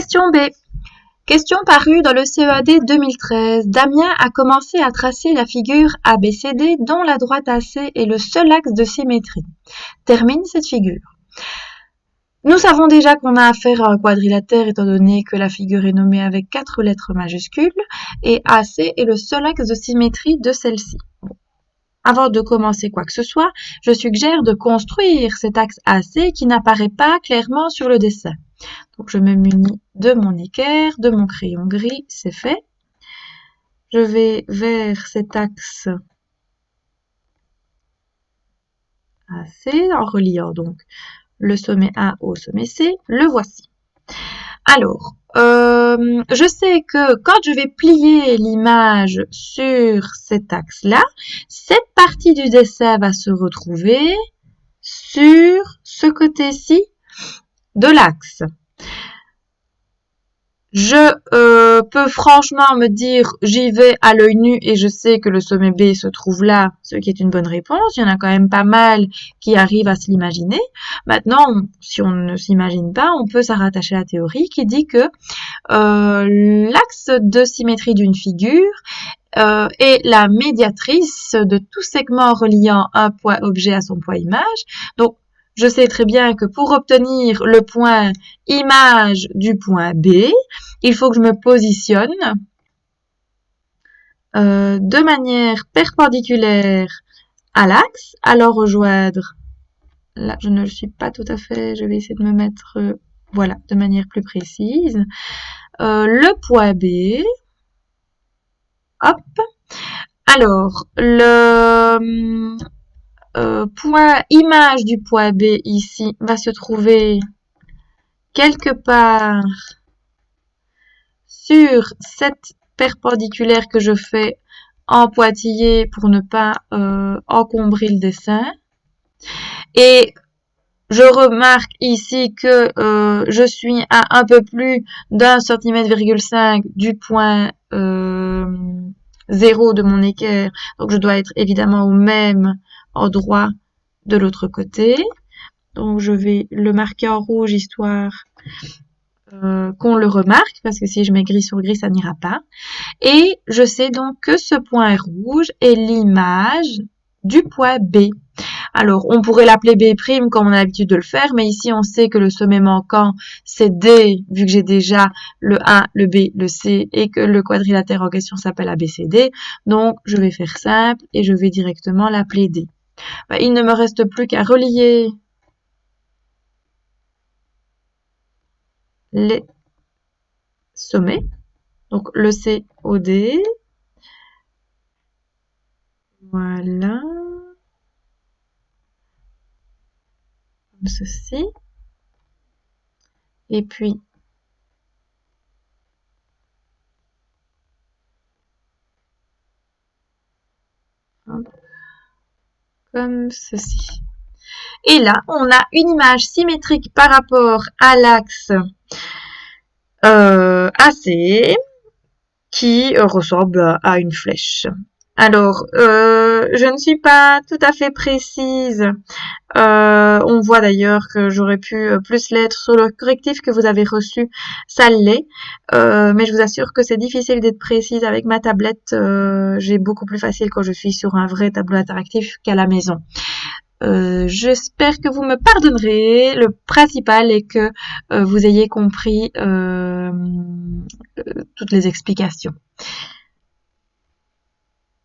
Question B. Question parue dans le CEAD 2013. Damien a commencé à tracer la figure ABCD dont la droite AC est le seul axe de symétrie. Termine cette figure. Nous savons déjà qu'on a affaire à un quadrilatère étant donné que la figure est nommée avec 4 lettres majuscules et AC est le seul axe de symétrie de celle-ci. Avant de commencer quoi que ce soit, je suggère de construire cet axe AC qui n'apparaît pas clairement sur le dessin. Donc je me munis de mon équerre, de mon crayon gris, c'est fait. Je vais vers cet axe AC en reliant donc le sommet A au sommet C. Le voici. Alors, je sais que quand je vais plier l'image sur cet axe-là, cette partie du dessin va se retrouver sur ce côté-ci de l'axe. Je peux franchement me dire j'y vais à l'œil nu et je sais que le sommet B se trouve là, ce qui est une bonne réponse. Il y en a quand même pas mal qui arrivent à se l'imaginer. Maintenant, si on ne s'imagine pas, on peut s'en rattacher à la théorie qui dit que l'axe de symétrie d'une figure est la médiatrice de tout segment reliant un point objet à son point image. Donc, je sais très bien que pour obtenir le point image du point B, il faut que je me positionne de manière perpendiculaire à l'axe, à l'en rejoindre. Là, je ne le suis pas tout à fait, je vais essayer de me mettre, voilà, de manière plus précise. Le point B, hop. Alors, le point image du point B ici va se trouver quelque part sur cette perpendiculaire que je fais en pointillé pour ne pas encombrer le dessin. Et je remarque ici que je suis à un peu plus d'1 cm,5 du point 0 de mon équerre. Donc je dois être évidemment au même endroit de l'autre côté. Donc je vais le marquer en rouge histoire qu'on le remarque, parce que si je mets gris sur gris, ça n'ira pas. Et je sais donc que ce point rouge est l'image du point B. Alors, on pourrait l'appeler B' comme on a l'habitude de le faire, mais ici, on sait que le sommet manquant, c'est D, vu que j'ai déjà le A, le B, le C, et que le quadrilatère en question s'appelle ABCD. Donc, je vais faire simple et je vais directement l'appeler D. Il ne me reste plus qu'à relier les sommets, donc le C au D. Voilà. Comme ceci. Et puis, hop, comme ceci. Et là, on a une image symétrique par rapport à l'axe AC qui ressemble à une flèche. Alors, je ne suis pas tout à fait précise. On voit d'ailleurs que j'aurais pu plus l'être sur le correctif que vous avez reçu, ça l'est. Mais je vous assure que c'est difficile d'être précise avec ma tablette. J'ai beaucoup plus facile quand je suis sur un vrai tableau interactif qu'à la maison. J'espère que vous me pardonnerez. Le principal est que vous ayez compris toutes les explications.